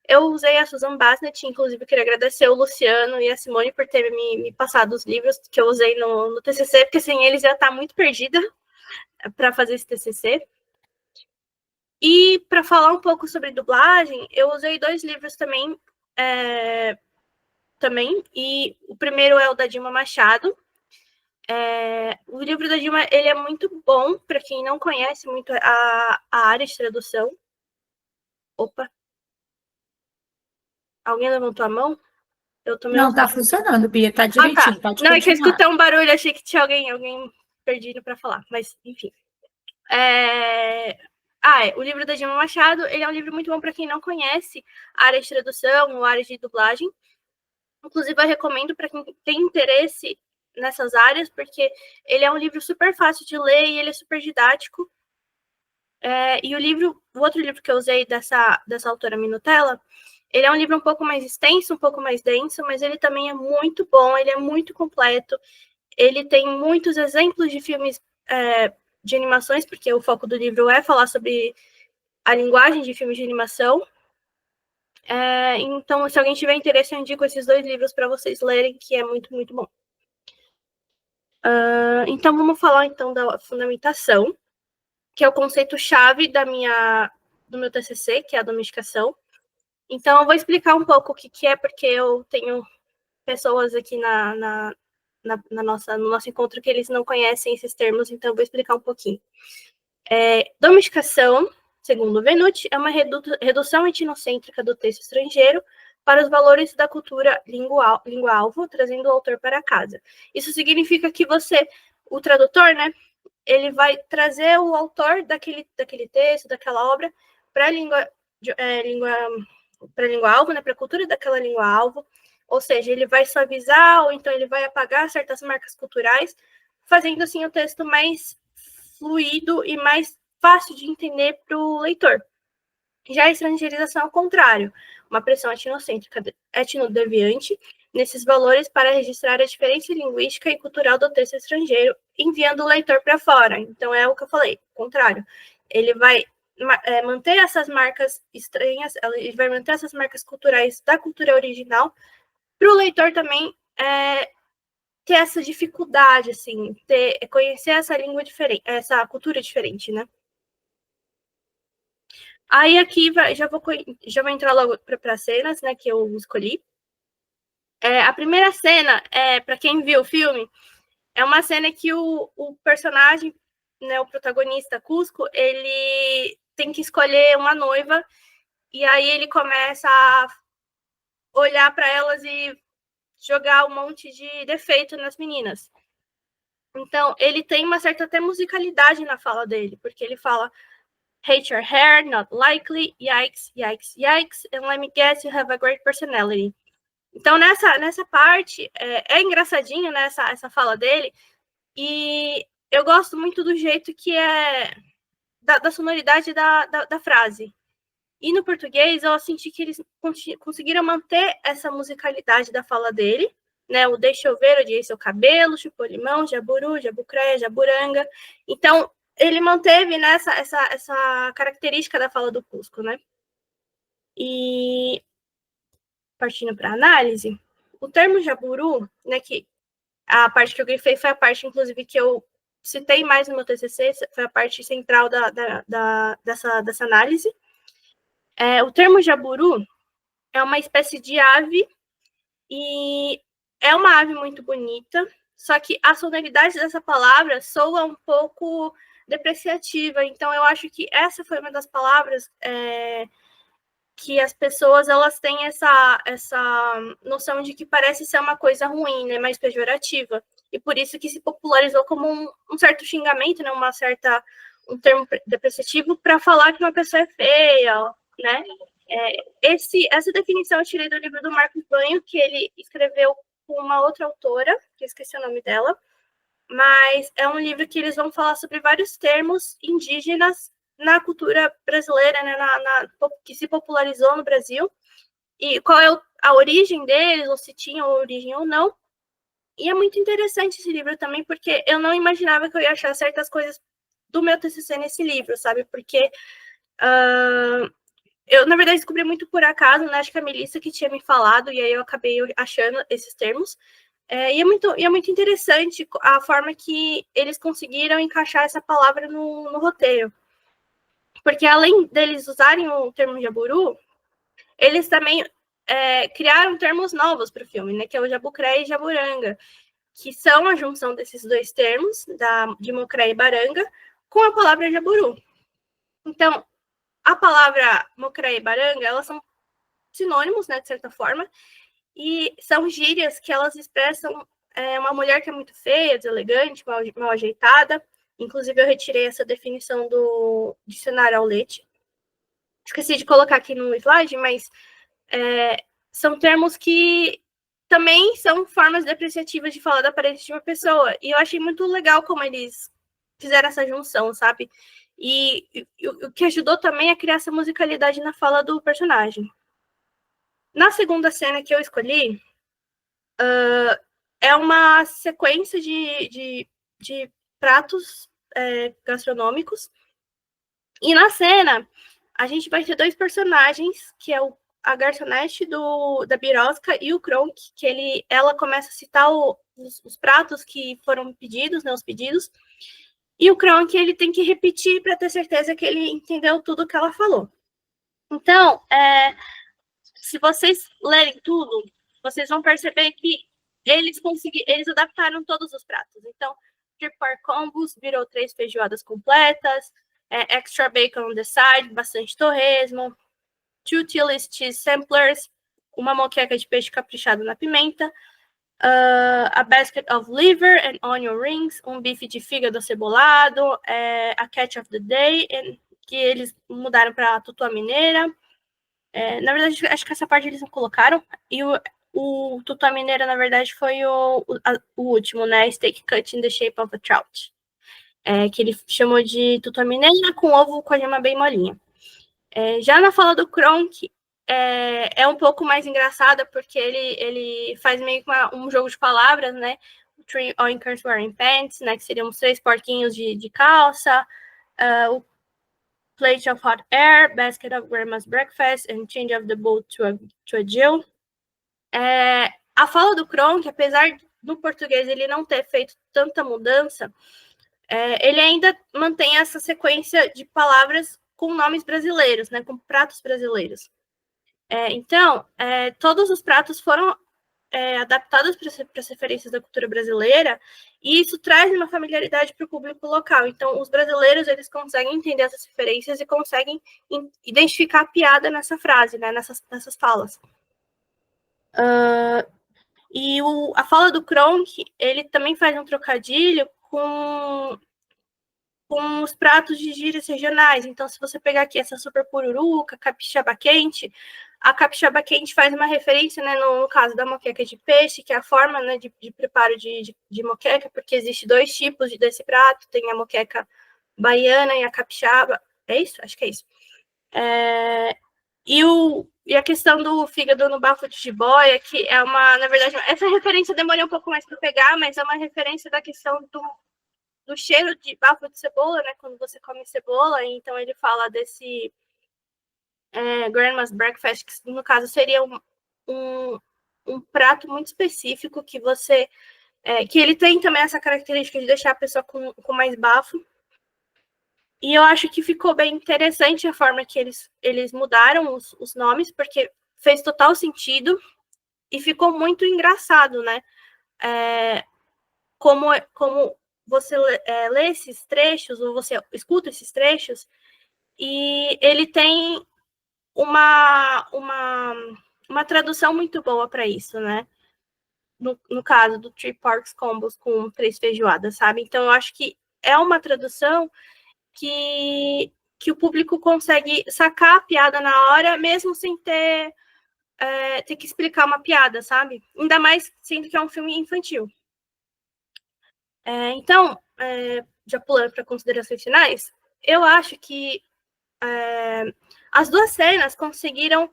eu usei a Susan Basnet, inclusive queria agradecer o Luciano e a Simone por terem me passado os livros que eu usei no TCC, porque sem eles eu ia estar muito perdida para fazer esse TCC. E para falar um pouco sobre dublagem, eu usei 2 livros também, e o primeiro é o da Dilma Machado. O livro da Dilma ele é muito bom para quem não conhece muito a área de tradução. Opa! Alguém levantou a mão? Não, tá funcionando, Bia, tá direitinho, pode Não, é que eu continuar. escutei um barulho, achei que tinha alguém perdido para falar, mas enfim. O livro da Dilma Machado, ele é um livro muito bom para quem não conhece a área de tradução ou a área de dublagem. Inclusive, eu recomendo para quem tem interesse nessas áreas, porque ele é um livro super fácil de ler e ele é super didático. E o outro livro que eu usei dessa autora Minutella, ele é um livro um pouco mais extenso, um pouco mais denso, mas ele também é muito bom, ele é muito completo. Ele tem muitos exemplos de filmes de animações, porque o foco do livro é falar sobre a linguagem de filmes de animação. Então, se alguém tiver interesse, eu indico esses 2 livros para vocês lerem, que é muito, muito bom. Então, vamos falar então da fundamentação, que é o conceito-chave do meu TCC, que é a domesticação. Então, eu vou explicar um pouco o que é, porque eu tenho pessoas aqui no nosso encontro que eles não conhecem esses termos, então eu vou explicar um pouquinho. Domesticação, segundo Venuti, é uma redução etnocêntrica do texto estrangeiro para os valores da cultura língua-alvo, trazendo o autor para casa. Isso significa que o tradutor, né, ele vai trazer o autor daquele texto, daquela obra, para a língua-alvo, né, para a cultura daquela língua-alvo, ou seja, ele vai suavizar ou então ele vai apagar certas marcas culturais, fazendo assim o texto mais fluido e mais fácil de entender para o leitor. Já a estrangeirização, ao contrário, uma pressão etnocêntrica, etnodeviante, nesses valores para registrar a diferença linguística e cultural do texto estrangeiro, enviando o leitor para fora. Então, é o que eu falei, o contrário. Ele vai manter essas marcas estranhas, ele vai manter essas marcas culturais da cultura original, para o leitor também ter essa dificuldade, assim, conhecer essa língua diferente, essa cultura diferente, né? Aí aqui já vou entrar logo para as cenas, né, que eu escolhi. A primeira cena, para quem viu o filme, é uma cena que o personagem, né, o protagonista Cusco, ele tem que escolher uma noiva, e aí ele começa a olhar para elas e jogar um monte de defeito nas meninas. Então, ele tem uma certa até musicalidade na fala dele, porque ele fala hate your hair, not likely, yikes, yikes, yikes, and let me guess, you have a great personality. Então, nessa parte, é engraçadinho, né, essa fala dele, e eu gosto muito do jeito que da sonoridade da frase. E no português, eu senti que eles conseguiram manter essa musicalidade da fala dele, né, o deixa eu ver, odiei seu cabelo, chupou limão, jaburu, jabucré, jaburanga. Então, ele manteve, né, essa característica da fala do Cusco, né? E partindo para a análise, o termo jaburu, né, que a parte que eu grifei foi a parte, inclusive, que eu citei mais no meu TCC, foi a parte central dessa análise. O termo jaburu é uma espécie de ave e é uma ave muito bonita, só que a sonoridade dessa palavra soa um pouco depreciativa, então eu acho que essa foi uma das palavras que as pessoas elas têm essa noção de que parece ser uma coisa ruim, né, mais pejorativa, e por isso que se popularizou como um certo xingamento, né, um termo depreciativo para falar que uma pessoa é feia, né? Essa definição eu tirei do livro do Marcos Banho, que ele escreveu com uma outra autora, que eu esqueci o nome dela, mas é um livro que eles vão falar sobre vários termos indígenas na cultura brasileira, né, que se popularizou no Brasil, e qual é a origem deles, ou se tinha origem ou não. E é muito interessante esse livro também, porque eu não imaginava que eu ia achar certas coisas do meu TCC nesse livro, sabe? Porque eu, na verdade, descobri muito por acaso, né? Acho que a Melissa que tinha me falado, e aí eu acabei achando esses termos. E é muito interessante a forma que eles conseguiram encaixar essa palavra no roteiro. Porque além deles usarem o termo jaburu, eles também criaram termos novos para o filme, né? Que é o jabucré e jaburanga, que são a junção desses dois termos, de mocré e baranga, com a palavra jaburu. Então, a palavra mocré e baranga, elas são sinônimos, né, de certa forma, e são gírias que elas expressam uma mulher que é muito feia, deselegante, mal ajeitada. Inclusive, eu retirei essa definição do dicionário Aulete. Esqueci de colocar aqui no slide, mas são termos que também são formas depreciativas de falar da aparência de uma pessoa. E eu achei muito legal como eles fizeram essa junção, sabe? E o que ajudou também a criar essa musicalidade na fala do personagem. Na segunda cena que eu escolhi, é uma sequência de pratos gastronômicos. E na cena, a gente vai ter dois personagens, que é a garçonete da Birosca e o Kronk, que ela começa a citar os pratos que foram pedidos, né, os pedidos, e o Kronk ele tem que repetir para ter certeza que ele entendeu tudo que ela falou. Então, se vocês lerem tudo, vocês vão perceber que eles adaptaram todos os pratos. Então, 3-part combos virou 3 feijoadas completas, extra bacon on the side, bastante torresmo, 2 Tilly's cheese samplers, uma moqueca de peixe caprichado na pimenta, a basket of liver and onion rings, um bife de fígado acebolado, a catch of the day, que eles mudaram para tutua mineira. Na verdade, acho que essa parte eles não colocaram, e o tutua mineira, na verdade, foi o último, né? Steak cut in the shape of a trout. Que ele chamou de tutua mineira com ovo com a gema bem molinha. Já na fala do Kronk, é um pouco mais engraçada, porque ele faz meio que um jogo de palavras, né? 3 oinkers wearing pants, né? Que seriam uns 3 porquinhos de calça, o plate of hot air, basket of grandma's breakfast, and change of the boat to a Jill. A fala do Kronk, apesar do português ele não ter feito tanta mudança, ele ainda mantém essa sequência de palavras com nomes brasileiros, né, com pratos brasileiros. Então, todos os pratos foram adaptados para as referências da cultura brasileira, e isso traz uma familiaridade para o público local. Então, os brasileiros eles conseguem entender essas referências e conseguem identificar a piada nessa frase, né, nessas falas. E a fala do Kronk, ele também faz um trocadilho com os pratos de gírias regionais. Então, se você pegar aqui essa super pururuca, capixaba quente, a capixaba quente faz uma referência, né, no caso da moqueca de peixe, que é a forma, né, de preparo de moqueca, porque existe 2 tipos desse prato, tem a moqueca baiana e a capixaba. É isso? Acho que é isso. E a questão do fígado no bafo de jiboia, que é na verdade, essa referência demorei um pouco mais para pegar, mas é uma referência da questão do cheiro de bafo de cebola, né, quando você come cebola. Então ele fala desse grandma's breakfast, que no caso seria um prato muito específico que que ele tem também essa característica de deixar a pessoa com mais bafo. E eu acho que ficou bem interessante a forma que eles mudaram os nomes, porque fez total sentido e ficou muito engraçado, né? Como você lê esses trechos, ou você escuta esses trechos, e ele tem uma tradução muito boa para isso, né? No caso do 3 Porks Combos com 3 feijoadas, sabe? Então, eu acho que é uma tradução que o público consegue sacar a piada na hora, mesmo sem ter que explicar uma piada, sabe? Ainda mais sendo que é um filme infantil. Então, já pulando para considerações finais, eu acho que as duas cenas conseguiram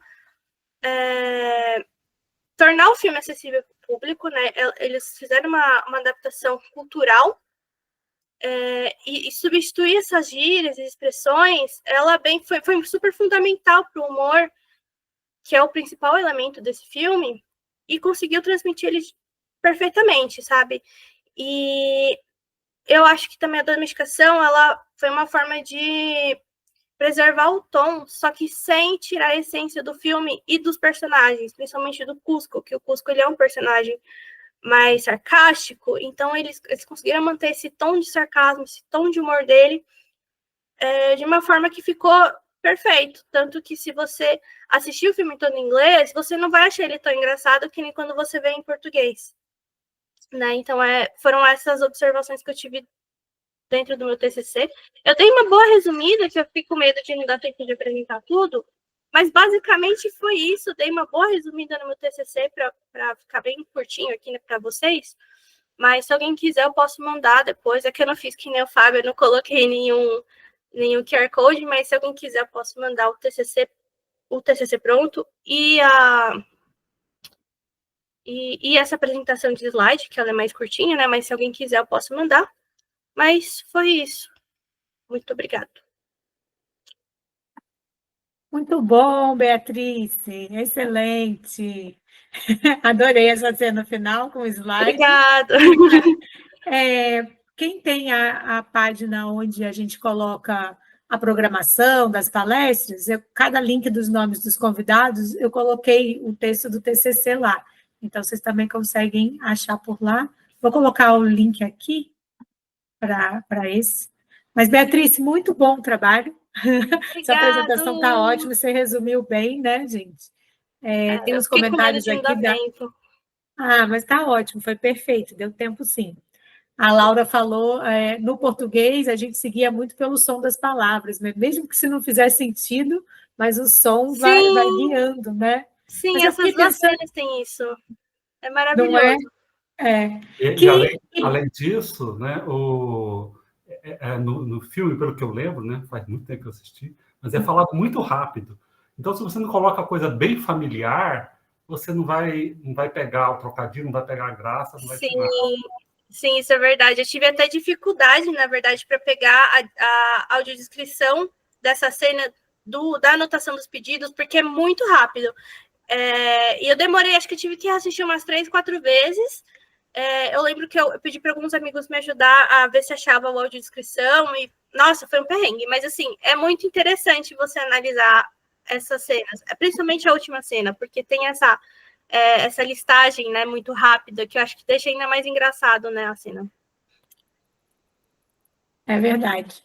tornar o filme acessível para o público, né? Eles fizeram uma adaptação cultural e substituir essas gírias e expressões, ela foi super fundamental para o humor, que é o principal elemento desse filme, e conseguiu transmitir ele perfeitamente, sabe? E eu acho que também a domesticação, ela foi uma forma de preservar o tom, só que sem tirar a essência do filme e dos personagens, principalmente do Cusco, que o Cusco ele é um personagem mais sarcástico, então eles conseguiram manter esse tom de sarcasmo, esse tom de humor dele, de uma forma que ficou perfeito, tanto que se você assistir o filme todo em inglês, você não vai achar ele tão engraçado que nem quando você vê em português, né? Então foram essas observações que eu tive dentro do meu TCC. Eu dei uma boa resumida, que eu fico com medo de não dar tempo de apresentar tudo, mas basicamente foi isso. Dei uma boa resumida no meu TCC para ficar bem curtinho aqui, né, para vocês. Mas se alguém quiser, eu posso mandar depois. É que eu não fiz que nem o Fábio, eu não coloquei nenhum QR Code, mas se alguém quiser, eu posso mandar o TCC pronto e essa apresentação de slide, que ela é mais curtinha, né? Mas se alguém quiser, eu posso mandar. Mas foi isso. Muito obrigada. Muito bom, Beatriz. Excelente. Adorei essa cena final com o slide. Obrigada. Quem tem a página onde a gente coloca a programação das palestras, cada link dos nomes dos convidados, eu coloquei o texto do TCC lá. Então, vocês também conseguem achar por lá. Vou colocar o link aqui para esse. Mas, Beatriz, muito bom o trabalho. Sua apresentação está ótima, você resumiu bem, né, gente? Tem uns comentários aqui. Mas está ótimo, foi perfeito, deu tempo sim. A Laura falou, no português, a gente seguia muito pelo som das palavras, mesmo que se não fizer sentido, mas o som vai guiando, né? Sim, mas essas duas cenas têm isso. É maravilhoso. Não é? Além disso, né, no filme, pelo que eu lembro, né, faz muito tempo que eu assisti, mas é falado muito rápido. Então, se você não coloca a coisa bem familiar, você não vai pegar o trocadilho, não vai pegar a graça, não vai ter nada. Sim, isso é verdade. Eu tive até dificuldade, na verdade, para pegar a audiodescrição dessa cena da anotação dos pedidos, porque é muito rápido. E eu demorei, acho que eu tive que assistir umas 3, 4 vezes. Eu lembro que eu pedi para alguns amigos me ajudar a ver se achava a audiodescrição e, nossa, foi um perrengue. Mas, assim, é muito interessante você analisar essas cenas, principalmente a última cena, porque tem essa listagem, né, muito rápida, que eu acho que deixa ainda mais engraçado, né, a cena. É verdade.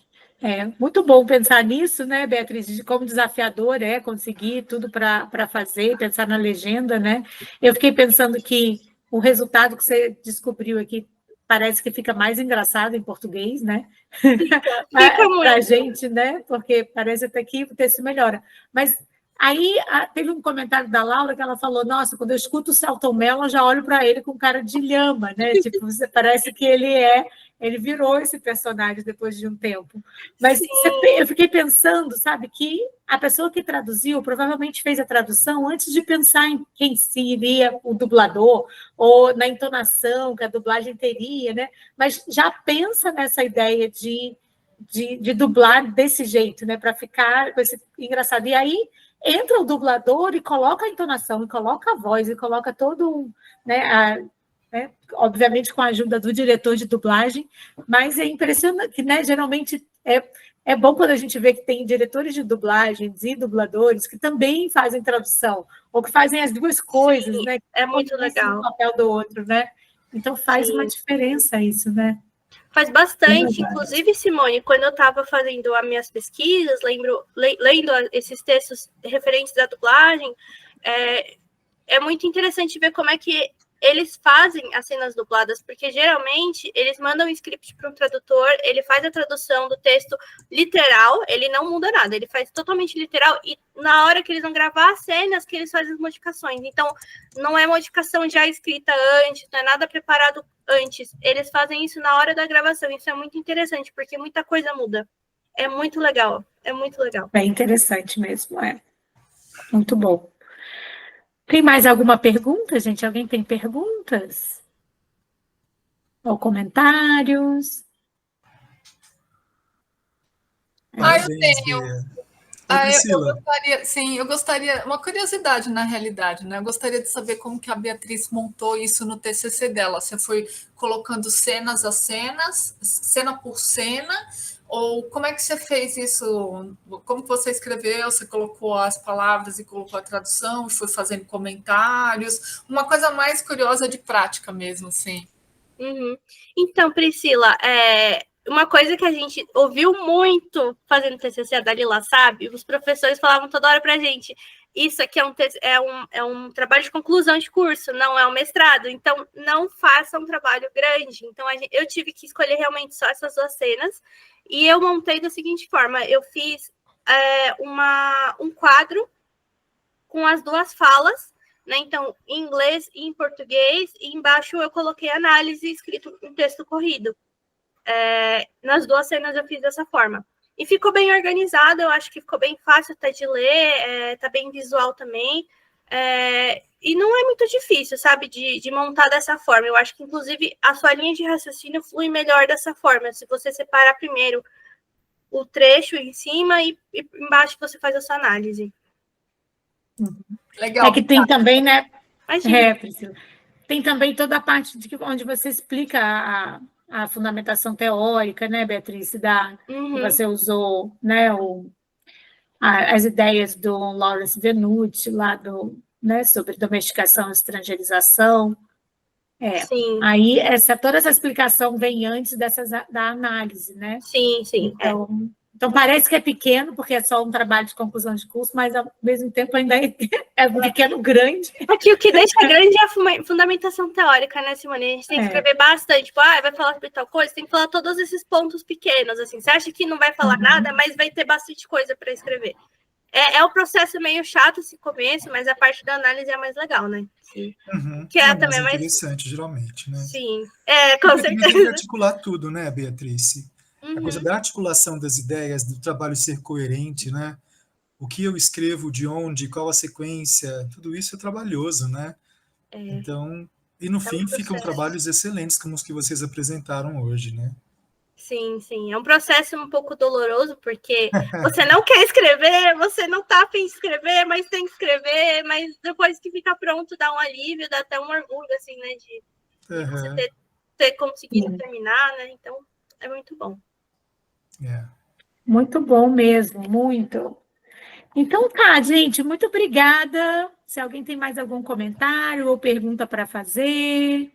Muito bom pensar nisso, né, Beatriz, de como desafiador conseguir tudo para fazer, pensar na legenda, né? Eu fiquei pensando que o resultado que você descobriu aqui parece que fica mais engraçado em português, né? Fica muito. Para a gente, né? Porque parece até que o texto melhora. Mas aí teve um comentário da Laura que ela falou, nossa, quando eu escuto o Selton Mello, eu já olho para ele com cara de lhama, né? Tipo, parece que ele virou esse personagem depois de um tempo. Mas eu fiquei pensando, sabe, que a pessoa que traduziu provavelmente fez a tradução antes de pensar em quem seria o dublador ou na entonação que a dublagem teria, né? Mas já pensa nessa ideia de dublar desse jeito, né? Para ficar com esse engraçado. E aí entra o dublador e coloca a entonação, e coloca a voz, e coloca todo obviamente com a ajuda do diretor de dublagem, mas é impressionante que, né, geralmente é bom quando a gente vê que tem diretores de dublagens e dubladores que também fazem tradução, ou que fazem as duas coisas, Sim, né? É muito legal. O papel do outro, né? Então faz uma diferença isso, né? Faz bastante. Inclusive, Simone, quando eu estava fazendo as minhas pesquisas, lendo esses textos referentes à dublagem, é muito interessante ver como é que eles fazem as cenas dubladas, porque geralmente eles mandam o script para um tradutor, ele faz a tradução do texto literal, ele não muda nada, ele faz totalmente literal, e na hora que eles vão gravar as cenas, que eles fazem as modificações. Então, não é modificação já escrita antes, não é nada preparado antes. Eles fazem isso na hora da gravação. Isso é muito interessante, porque muita coisa muda. É muito legal, é muito legal. É interessante mesmo, é. Muito bom. Tem mais alguma pergunta, gente? Alguém tem perguntas? Ou comentários? Eu Parabéns, tenho. Bea. Oi, Eu Priscila. gostaria, sim, eu gostaria, uma curiosidade na realidade, né? Eu gostaria de saber como que a Beatriz montou isso no TCC dela. Você foi colocando cenas a cenas, cena por cena, ou como é que você fez isso? Como que você escreveu? Você colocou as palavras e colocou a tradução, e foi fazendo comentários? Uma coisa mais curiosa de prática mesmo, assim. Uhum. Então, Priscila, uma coisa que a gente ouviu muito fazendo TCC, a Dalila sabe, os professores falavam toda hora pra gente, isso aqui é um trabalho de conclusão de curso, não é um mestrado, então não faça um trabalho grande. Então, eu tive que escolher realmente só essas 2 cenas, e eu montei da seguinte forma, eu fiz um quadro com as 2 falas, né? Então, em inglês e em português, e embaixo eu coloquei análise escrito em texto corrido. Nas 2 cenas eu fiz dessa forma. E ficou bem organizado, eu acho que ficou bem fácil até de ler, tá bem visual também. E não é muito difícil, sabe, de montar dessa forma. Eu acho que, inclusive, a sua linha de raciocínio flui melhor dessa forma. Se você separar primeiro o trecho em cima e embaixo você faz a sua análise. Legal. É que tem também, né? Imagina. Priscila. Tem também toda a parte onde você explica a fundamentação teórica, né, Beatriz, que você usou, né, as ideias do Lawrence Venuti, lá né, sobre domesticação e estrangeirização. Sim. Aí toda essa explicação vem antes da análise, né? Sim, sim. Então, parece que é pequeno, porque é só um trabalho de conclusão de curso, mas, ao mesmo tempo, ainda é um pequeno grande. Aqui o que deixa grande é a fundamentação teórica, né, Simone? A gente tem que escrever bastante. Tipo, vai falar sobre tal coisa, tem que falar todos esses pontos pequenos, assim. Você acha que não vai falar nada, mas vai ter bastante coisa para escrever. É um processo meio chato esse começo, mas a parte da análise é mais legal, né? Sim. Que é também mais interessante, geralmente, né? Sim, com certeza. Tem que articular tudo, né, Beatriz? A coisa da articulação das ideias, do trabalho ser coerente, né? O que eu escrevo, de onde, qual a sequência, tudo isso é trabalhoso, né? Então, e no fim ficam trabalhos excelentes como os que vocês apresentaram hoje, né? Sim, sim. É um processo um pouco doloroso, porque você não quer escrever, você não tá a fim de escrever, mas tem que escrever, mas depois que fica pronto, dá um alívio, dá até um orgulho, assim, né, de você ter conseguido terminar, né? Então, é muito bom. Muito bom mesmo, muito. Então tá, gente, muito obrigada. Se alguém tem mais algum comentário ou pergunta para fazer.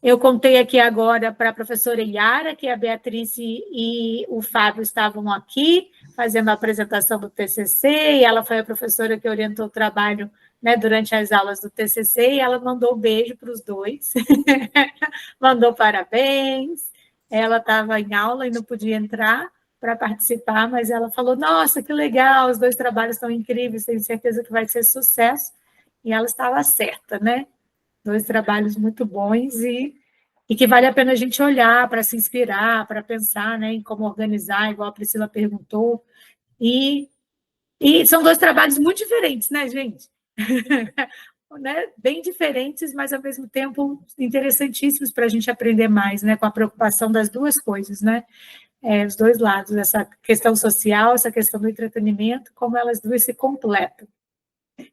Eu contei aqui agora para a professora Yara, que a Beatriz e o Fábio estavam aqui fazendo a apresentação do TCC, e ela foi a professora que orientou o trabalho, né, durante as aulas do TCC, e ela mandou um beijo para os 2, mandou parabéns. Ela estava em aula e não podia entrar para participar, mas ela falou, nossa, que legal, os 2 trabalhos estão incríveis, tenho certeza que vai ser sucesso, e ela estava certa, né? 2 trabalhos muito bons e que vale a pena a gente olhar para se inspirar, para pensar, né, em como organizar, igual a Priscila perguntou. E são 2 trabalhos muito diferentes, né, gente? Né? Bem diferentes, mas, ao mesmo tempo, interessantíssimos para a gente aprender mais, né, com a preocupação das 2 coisas, né? Os 2 lados, essa questão social, essa questão do entretenimento, como elas 2 se completam.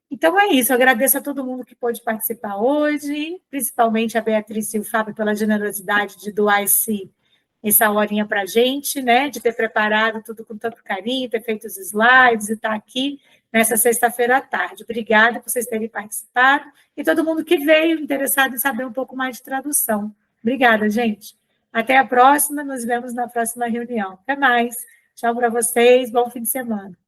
Então, é isso. Eu agradeço a todo mundo que pôde participar hoje, principalmente a Beatriz e o Fábio pela generosidade de doar essa horinha para a gente, né? De ter preparado tudo com tanto carinho, ter feito os slides e estar aqui nessa sexta-feira à tarde. Obrigada por vocês terem participado e todo mundo que veio interessado em saber um pouco mais de tradução. Obrigada, gente. Até a próxima. Nos vemos na próxima reunião. Até mais. Tchau para vocês. Bom fim de semana.